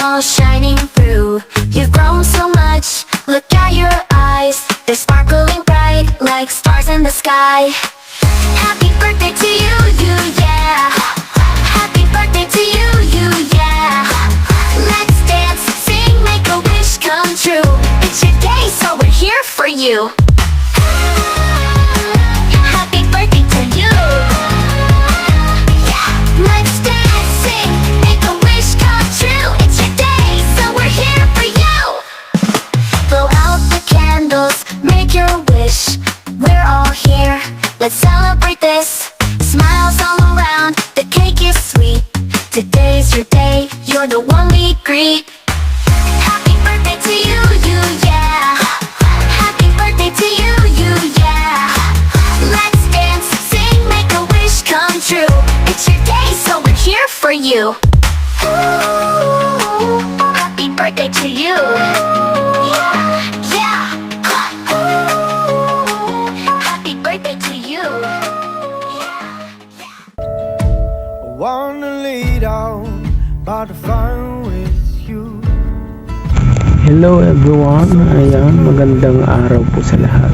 all shining through. You've grown so much, look at your eyes. They're sparkling bright like stars in the sky. Happy birthday to you, yeah. Happy birthday to you, yeah. Let's dance, sing, make a wish come true. It's your day, so we're here for you. Happy birthday to you. Yeah. Let's dance, sing, make a wish come true. It's your day, so we're here for you. Blow out the candles, make your wish. We're all here, let's celebrate this. Smiles all around, the cake is sweet. Today's your day, you're the one we greet. Happy birthday to you, yeah. Happy birthday to you, yeah. Let's dance, sing, make a wish come true. It's your day, so we're here for you. Ooh, happy birthday to you. Yeah. Happy birthday to you. I wanna lay down by the fire with you. Hello everyone, ayan, magandang araw po sa lahat.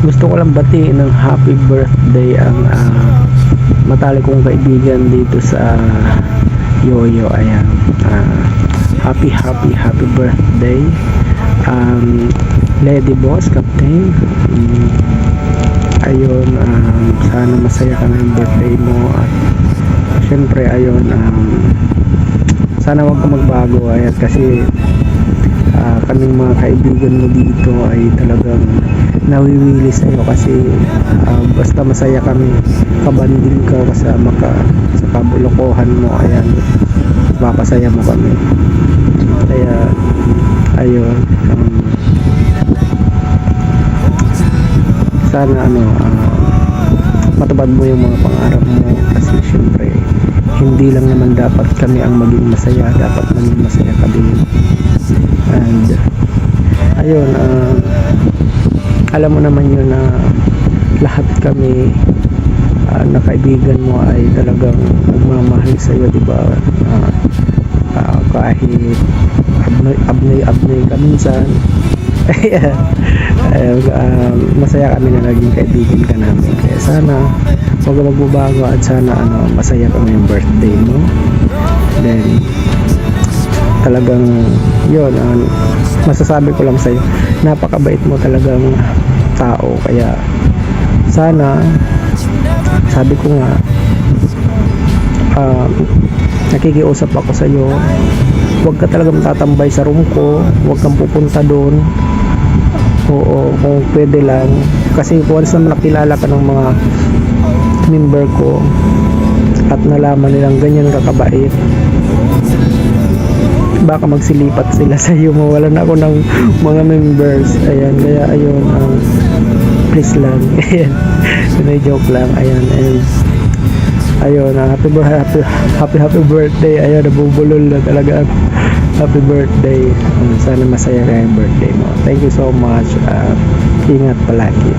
Gusto ko lang batiin ng happy birthday ang matalik kong kaibigan dito sa Yoyo. Ayan, happy birthday, Lady Boss Captain. Ayun, sana masaya ka na yung birthday mo, at syempre ayun, sana wag ka magbago. Ayan, kasi kaming mga kaibigan mo dito ay talagang nawiwili sa'yo, kasi basta masaya kami, kabanding ka, kasama ka sa kabulokohan mo. Ayan, mapasaya mo kami. Kaya ayun, sana matupad mo yung mga pangarap mo, kasi syempre hindi lang naman dapat kami ang maging masaya, dapat maging masaya ka din. And ayun, alam mo naman yun na lahat kami na kaibigan mo ay talagang magmamahal sa iyo, di ba? Kahit abnoy ka minsan. Masaya kami na naging kaibigan ka namin. Kaya sana huwag ka magbabago, at sana masaya kami yung birthday mo. Then talagang yun, masasabi ko lang sa'yo, napakabait mo talagang tao. Kaya sana, sabi ko nga, nakikiusap ako sa'yo, huwag ka talagang tatambay sa room ko, huwag kang pupunta doon. Oo, kung pwede lang, kasi once na nakilala ka ng mga member ko at nalaman nilang ganyan ka kabait, baka magsilipat sila sa iyo, mawalan ako ng mga members. Ayan, kaya ayun, please lang. Ayan, joke lang. Ayan, and ayun, happy birthday. Ayun, nabubulol na talaga. Happy birthday. Sana masaya ka yung birthday mo. Thank you so much. Ingat palagi.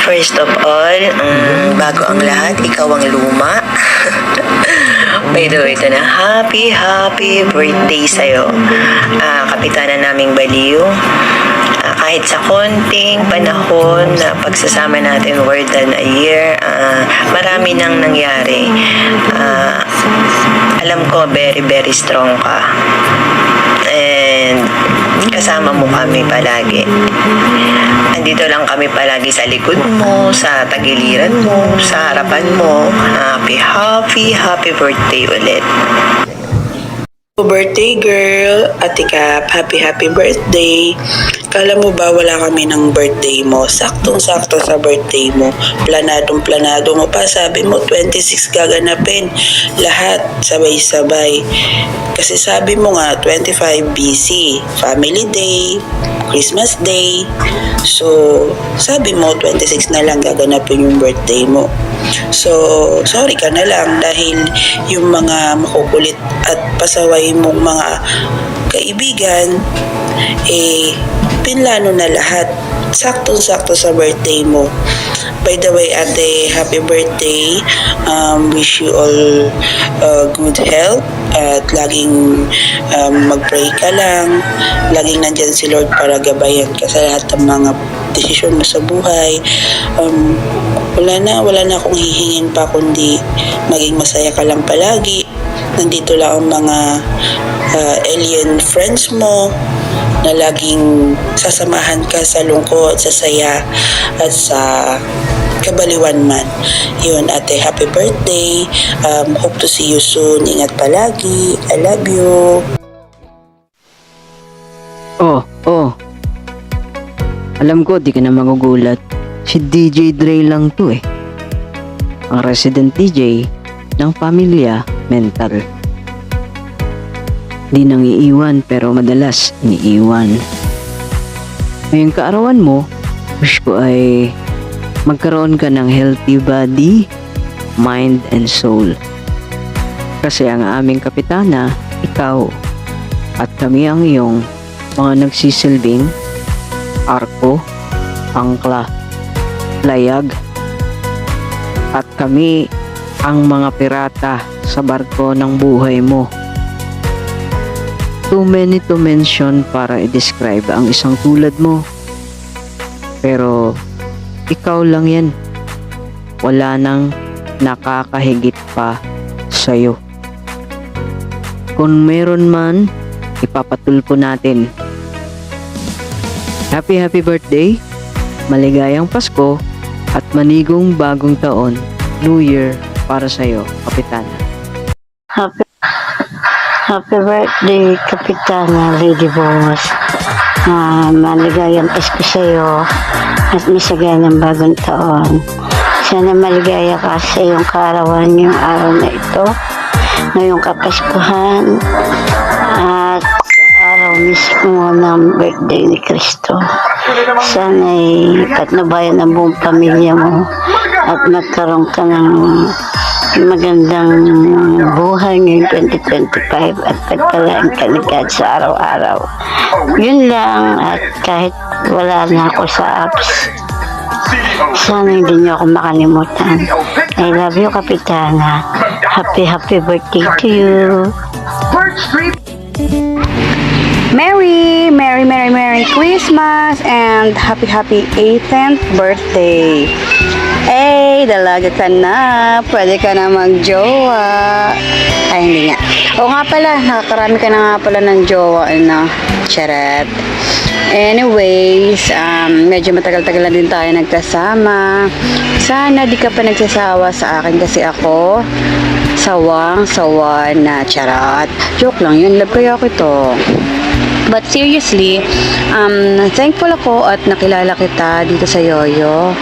First of all, bago ang lahat, ikaw ang luma. By the way, ito na, happy birthday sa'yo. Kapitana naming Baliw. Kahit sa konting panahon na pagsasama natin more than a year, marami nang nangyari. Alam ko, very strong ka. And kasama mo kami palagi. Andito lang kami palagi sa likod mo, sa tagiliran mo, sa harapan mo. Happy birthday ulit. Birthday girl, Ate Cap, happy birthday. Kala mo ba wala kami ng birthday mo? Saktong-sakto sa birthday mo. Planado mo pa. Sabi mo 26 gaganapin. Lahat sabay-sabay. Kasi sabi mo nga 25 busy. Family day, Christmas day. So, sabi mo 26 na lang gaganapin yung birthday mo. So, sorry ka na lang dahil yung mga makukulit at pasaway mong mga kaibigan, pinlano na lahat. Saktong-sakto sa birthday mo. By the way, ate, happy birthday. Wish you all good health at laging mag-pray ka lang. Laging nandyan si Lord para gabayan ka sa lahat ng mga desisyon mo sa buhay. Wala na akong hihingin pa kundi maging masaya ka lang palagi. Nandito lang ang mga alien friends mo na laging sasamahan ka sa lungkot, sa saya, at sa kabaliwan man. Yun, ate, happy birthday. Hope to see you soon. Ingat palagi. I love you. Oh. Alam ko, di ka na magugulat. Si DJ Dre lang to eh. Ang resident DJ ng pamilya mental. Di nang iiwan pero madalas iniiwan. Ngayong kaarawan mo, wish ko ay magkaroon ka ng healthy body, mind, and soul. Kasi ang aming kapitana, ikaw, at kami ang iyong mga nagsisilbing arko, angkla, layag, at kami ang mga pirata sa barko ng buhay mo. Too many to mention para i-describe ang isang tulad mo. Pero ikaw lang yan. Wala nang nakakahigit pa sa'yo. Kung meron man, ipapatulpo natin. Happy birthday, maligayang Pasko, at manigong bagong taon, New Year para sa'yo, Kapitana. Happy birthday, Kapitana Lady Boss. Maligayang Pasko sa'yo at masaganang bagong taon. Sana maligaya ka sa iyong kaarawan yung araw na ito, ngayong Kapaskuhan, at sa araw mismo ng birthday ni Kristo. Sana'y patnubayan ang buong pamilya mo at magkaroon ka ng magandang buhay ngayong 2025 at pagpalaan ka ni God sa araw-araw. Yun lang, at kahit wala na ako sa apps, sana hindi niyo ako makalimutan. I love you, Kapitana. Happy birthday to you. Merry Christmas and happy 18th birthday. Dalaga ka na. Pwede ka na mag-jowa. Ay, hindi nga. O nga pala, nakakarami ka na nga pala ng jowa na. Charot. Anyways, medyo matagal-tagal na din tayo nagkasama. Sana di ka pa nagsasawa sa akin kasi ako sawang-sawa na. Charot. Joke lang yun. Love kaya ako ito. But seriously, thankful ako at nakilala kita dito sa Yoyo.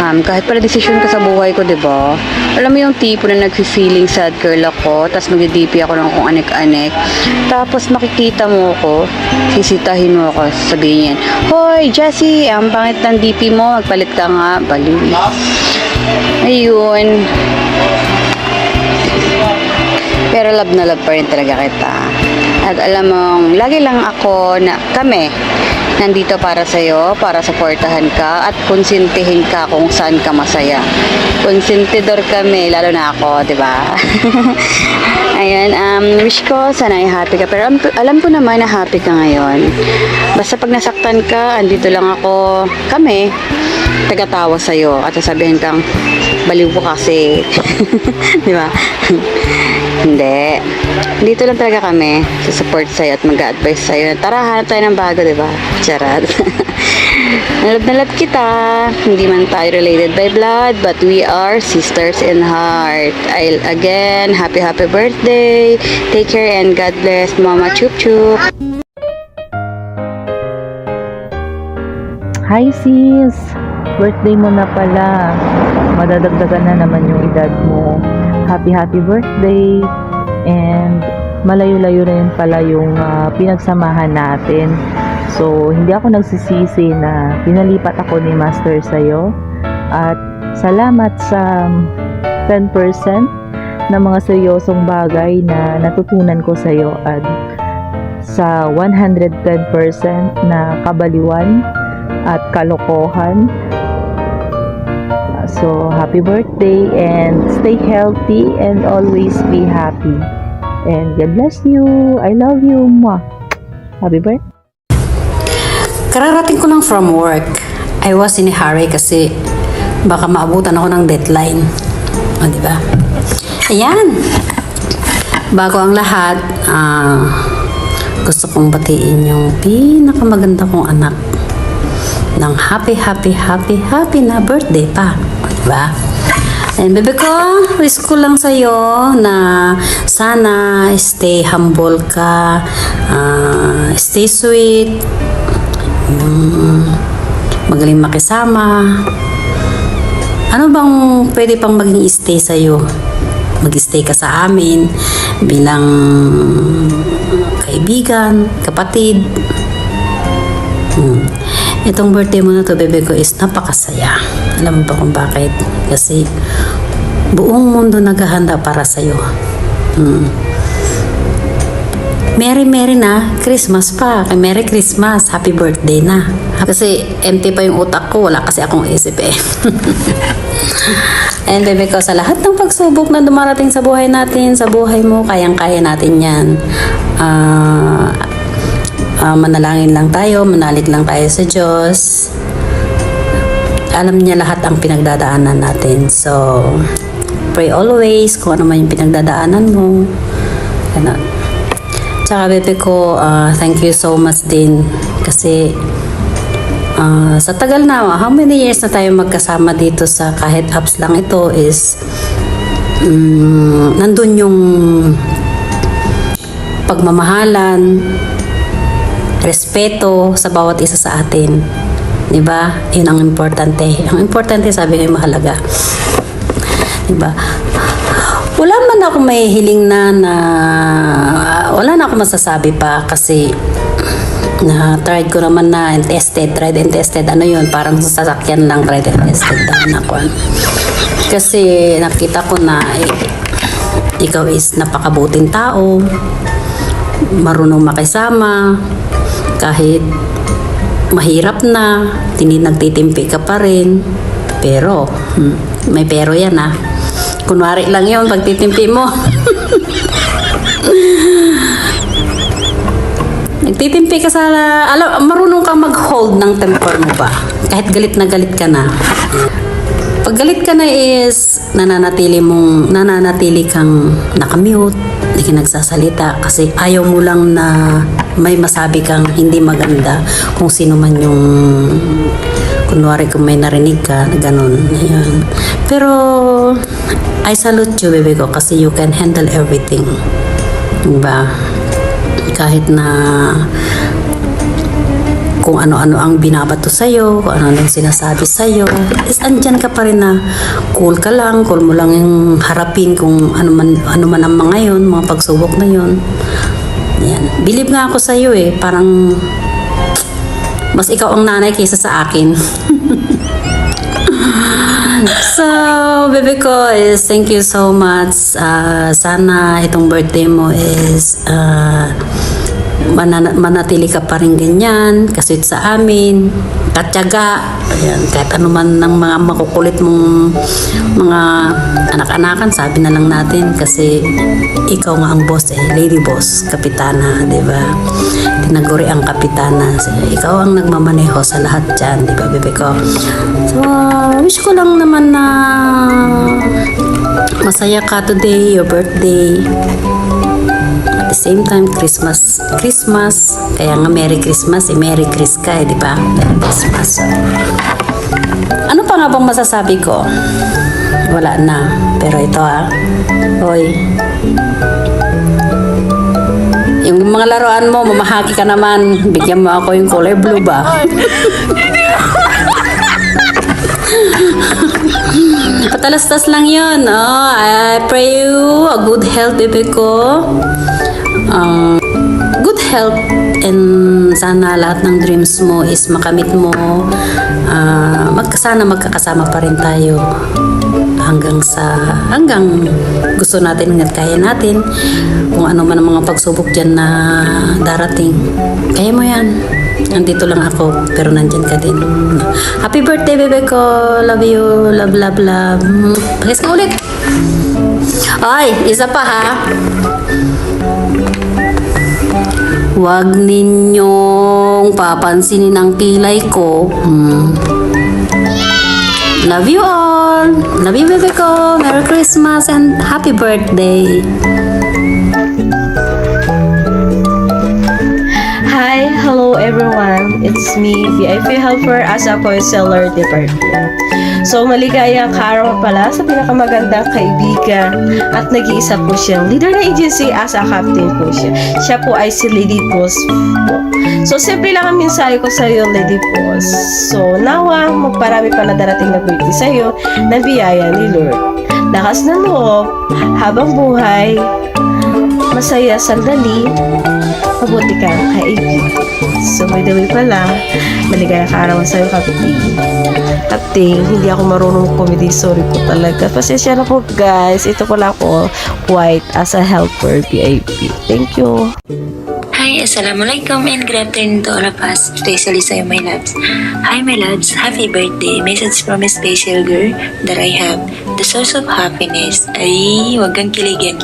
Kahit pala desisyon ka sa buhay ko, diba? Alam mo yung tipo na nag-feeling sad girl ako, tapos mag-DP ako ng kung anek-anek. Tapos makikita mo ako, sisitahin mo ako, sabihin yan, "Hoy, Jessie, ang pangit ng DP mo, magpalit ka nga." Baliw. Ayun. Pero love na love pa rin talaga kita. At alam mong, lagi lang ako na kami nandito para sa'yo, para supportahan ka at konsintihin ka kung saan ka masaya. Konsentidor kami, lalo na ako, di ba? Ayan, wish ko sana ay happy ka. Pero alam ko naman na happy ka ngayon. Basta pag nasaktan ka, andito lang ako, kami, tagatawa sa'yo at sasabihin kang, baliw ko kasi. Di ba? Hindi. Dito lang talaga kami sa support sa'yo at mag-advise sa'yo. Tara, hanap tayo ng bago, di ba? Charot. Nalab na love kita. Hindi man tayo related by blood, but we are sisters in heart. Again, happy birthday. Take care and God bless. Mama Chup Chup. Hi sis! Birthday mo na pala. Madadagdagan na naman yung edad mo. Happy birthday! And malayo-layo na yun pala yung pinagsamahan natin. So, hindi ako nagsisisi na pinalipat ako ni Master sa'yo. At salamat sa 10% ng mga seryosong bagay na natutunan ko sa'yo. At sa 110% na kabaliwan at kalokohan. So, happy birthday and stay healthy and always be happy. And God bless you. I love you. Mwah. Happy birthday. Kararating ko lang from work. I was in a hurry kasi baka maabutan ako ng deadline. O, diba? Ayan. Bago ang lahat, gusto kong batiin yung pinakamaganda kong anak ng happy na birthday pa. O, diba? And bebe ko, wish ko lang sa'yo na sana stay humble ka, stay sweet, magaling makisama. Ano bang pwede pang maging stay sa'yo? Mag-stay ka sa amin bilang kaibigan, kapatid. Itong birthday mo na to, bebe ko, is napakasaya. Alam mo ba kung bakit? Kasi buong mundo naghahanda para sa'yo. Merry na, Christmas pa. Merry Christmas, happy birthday na. Kasi empty pa yung utak ko, wala kasi akong isip eh. And bebe ko, sa lahat ng pagsubok na dumarating sa buhay natin, sa buhay mo, kayang-kaya natin yan. Manalangin lang tayo, manalig lang tayo sa Diyos. Alam niya lahat ang pinagdadaanan natin. So, pray always kung ano man yung pinagdadaanan mo. Ganun. Tsaka bebe ko, thank you so much din. Kasi, sa tagal na, how many years na tayo magkasama dito sa kahit apps lang ito is, nandun yung pagmamahalan, respeto sa bawat isa sa atin. Diba? Yun ang importante. Ang importante, sabi ko, mahalaga. Diba? Wala man ako may hiling wala na ako masasabi pa kasi tried ko naman na tried and tested. Ano yun? Parang sa sasakyan lang tried and tested na ako. Kasi nakita ko na ikaw is napakabuting tao, marunong makisama, kahit mahirap na, nagtitimpi ka pa rin. Pero, may pero yan kunwari lang yun, pagtitimpi mo. Nagtitimpi ka sa, marunong kang mag-hold ng temper mo ba? Kahit galit na galit ka na. Pag galit ka na is, nananatili kang nakamute, hindi ka nagsasalita kasi ayaw mo lang na may masabi kang hindi maganda kung sino man yung, kunwari kung may narinig ka na ganun. Ayan. Pero I salute you, baby ko, kasi you can handle everything. Diba? Kahit na kung ano-ano ang binabato sa'yo, kung ano-ano ang sinasabi sa'yo, is andyan ka pa rin na cool ka lang, cool mo lang yung harapin kung ano man ang mga yun, mga pagsubok na yun. Yan. Believe nga ako sa'yo parang mas ikaw ang nanay kaysa sa akin. So, baby ko is thank you so much. Sana itong birthday mo is manatili ka pa rin ganyan kasi sa amin katyaga. Ayan, kahit ano man ng mga makukulit mong mga anak-anakan, sabi na lang natin kasi ikaw nga ang boss lady boss, kapitana, di ba? Tinaguri ang kapitana. So, ikaw ang nagmamaneho sa lahat dyan, di ba, bebe ko? So, wish ko lang naman na masaya ka today, your birthday. At the same time, Christmas. Kaya nga Merry Christmas, Merry Chris ka, di ba? Merry Christmas. Ano pa nga bang masasabi ko? Wala na. Pero ito Hoy. Yung mga laruan mo, mamahaki ka naman. Bigyan mo ako yung color blue ba? Patalastas lang yun. I pray you a good health, baby ko. Good health, and sana lahat ng dreams mo is makamit mo. Sana magkakasama pa rin tayo hanggang gusto natin, hanggang kaya natin. Kung ano man ang mga pagsubok dyan na darating, kaya mo yan. Nandito lang ako, pero nandyan ka din. Happy birthday, bebe ko. Love you. Love, love, love. Pakis ka ulit. Ay, isa pa ha. Huwag ninyong papansinin ang kilay ko. Love you all. Love you, bebe ko. Merry Christmas and happy birthday. Hi, hello everyone. It's me, VIP Helper as a seller department. So, maligayang araw pala sa pinakamagandang kaibigan at nag-iisa po siyang leader ng agency as a captain po siya. Siya po ay si Lady Boss po. So, simple lang ang mensahe ko sa iyo, Lady Boss. So, nawa, magparami pa na darating na birthday sa iyo ng biyaya ni Lord. Lakas ng loob, habang buhay, masaya sandali, mabuti ka kaibigan. So, by the way pala, maligayang araw sa iyo, Captain, hindi ako marunong comedy. Sorry po talaga. Pasensya na po, guys. Ito ko lang po, white as a helper VIP. Thank you. Hi, Assalamualaikum and good afternoon to all of us, especially sa'yo, my loves. Hi, my loves. Happy birthday. Message from a special girl that I have. The source of happiness. Ay, wag kang kiligin.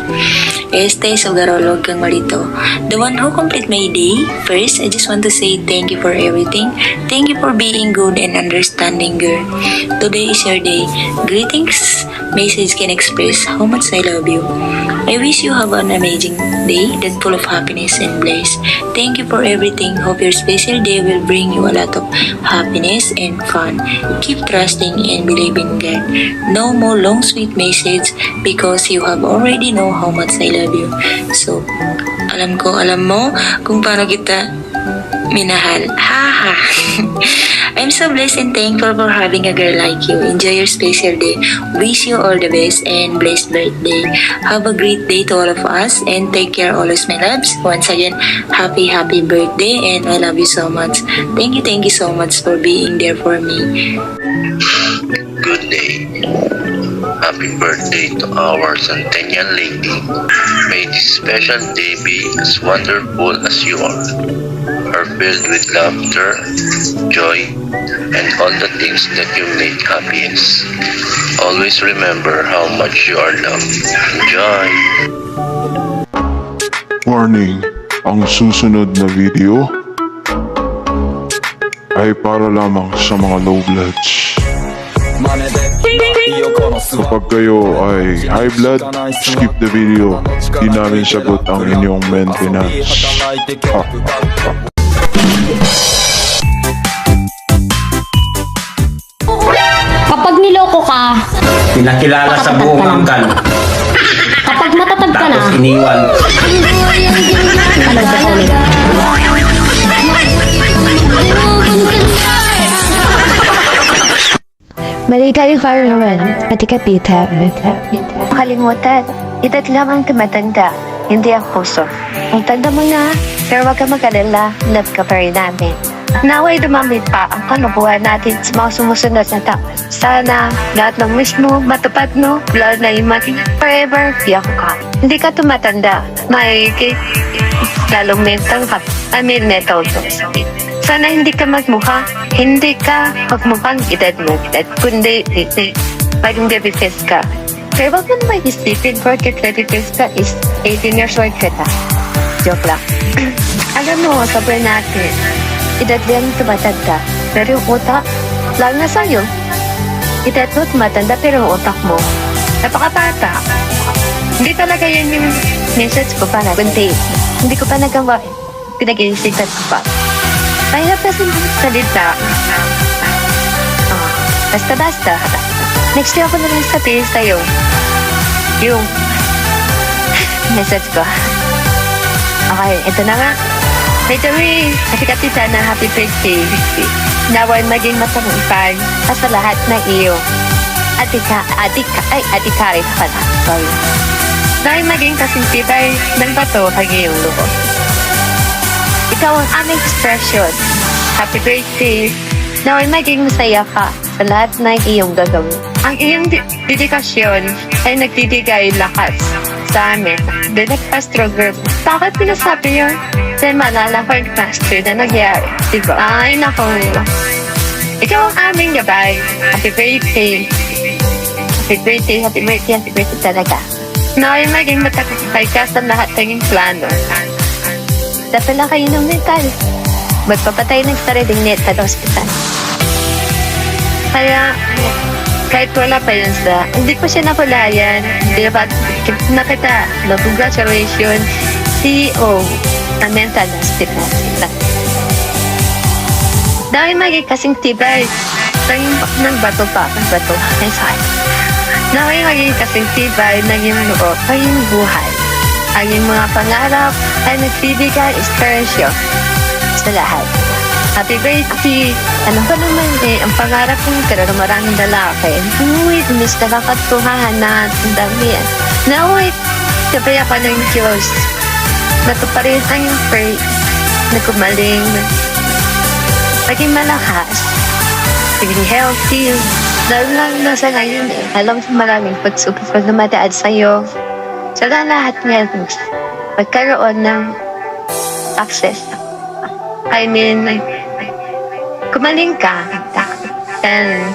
Este, Sogarolo, huwag kang malito. The one who complete my day. First, I just want to say thank you for everything. Thank you for being good and understanding, girl. Today is your day. Greetings. Message can express how much I love you. I wish you have an amazing day that full of happiness and bliss. Thank you for everything. Hope your special day will bring you a lot of happiness and fun. Keep trusting and believing God. No more long sweet message because you have already know how much I love you. So, alam mo kung paano kita minahal. Haha. I'm so blessed and thankful for having a girl like you. Enjoy your special day. Wish you all the best and blessed birthday. Have a great day to all of us and take care always, my loves. Once again, happy birthday and I love you so much. Thank you so much for being there for me. Good day. Happy birthday to our Centennial Lady. May this special day be as wonderful as you are filled with laughter, joy, and all the things that you make happiest. Always remember how much you are loved. Enjoy! Warning, ang susunod na video ay para lamang sa mga low bloods. Kapag kayo ay high blood, skip the video. Di namin sagot ang inyong maintenance. Kapag niloko ka, pinakilala sa buong angkan. kapag matatag ka na, Tapos iniwan. ano ba ulit? Maligayang araw naman, Atika Pita. Kalimutan, edad lang ang tumatanda, hindi ang puso. Ang tanda mo na, pero wag ka mag-alala, love ka pa rin namin. Naway dumamit pa ang kanubuhan natin sa mga sumusunod na taon. Sana lahat ng wish mo, matupad mo, lalo na yung maging forever, biyak ka. Hindi ka tumatanda, maigit, lalong mental ka, mental to. Sana hindi ka magmukha, hindi ka magmukhang edad mo, kundi bagong babyface ka. Pero wag mo naman isipin, porque 25 ka is 18 years old ka ta. Joke lang. Alam mo, sabi natin, edad lang tumatanda, pero yung utak, lalo na sa'yo. Edad mo tumatanda, pero yung utak mo, napakabata. Hindi talaga yan yung message ko pa na, kundi hindi ko pa nagawa, pinag-iisipan ko pa. Mahirap kasi salita. Basta-basta. Next year ako na lang sabihin sa'yo yung message ko. Okay, ito na nga. By the way, kasi na happy birthday. Naway maging matagumpay sa lahat ng iyo. Atika rin pala. Sorry. Naway maging kasintibay ng bato kag iyong loob. Ikaw ang aming expression. Happy birthday. Naway maging masaya ka sa lahat ng iyong gagawin. Ang iyong dedikasyon ay nagbibigay lakas sa amin. The nagpa-stronger. Bakit pinasabi yun? Dahil malala ko yung pastor na nangyari. Diba? Ay, nako. Ikaw ang aming gabay. Happy birthday. Happy birthday, happy birthday, happy birthday talaga. Naway maging matagumpay ka sa lahat ng plano. Dapat lang kayo ng mental. Magpapatay ng sariling net sa hospital. Kaya, kahit wala pa yun sa, hindi ko siya nakulayan. Hindi ba nakita, congratulations, CEO ng mental hospital. Dahil maging kasing tibay ng bato pa, ng bato, ng saan. Dahil maging kasing tibay ng iyong loob, ng iyong buhay. Ang iyong mga pangarap ay nagbibigay inspirasyon sa lahat. Happy birthday! Ano ba naman ang pangarap kong karoon maraming lalaki? Uy, miss na kakatuhan na ang dami yan. Nauwi, sabaya pa ng Diyos. Natuparin ang iyong pray na kumaling. Maging malakas. Maging healthy. Lalo lang na sa ngayon alam ko maraming pagsubok pag dumadaan sa'yo. Sa lahat ngayon, magkaroon ng access. I mean, kumaling ka. And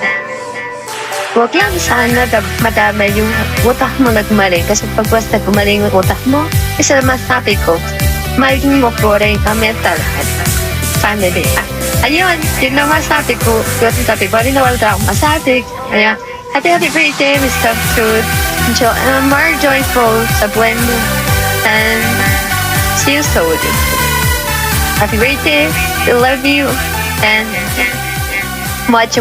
huwag lang sana madamay yung utak mo nagmaling. Kasi pag basta gumaling yung utak mo, isa naman sabi ko, maging mo po rin ang mental family. Ayun, yun naman sabi ko. Yun sabi ko, rin nawala akong masabi. Kaya, happy birthday, Mr. Truth. More joyful sa buwan mo. And see you soon. Happy birthday. We love you. And much.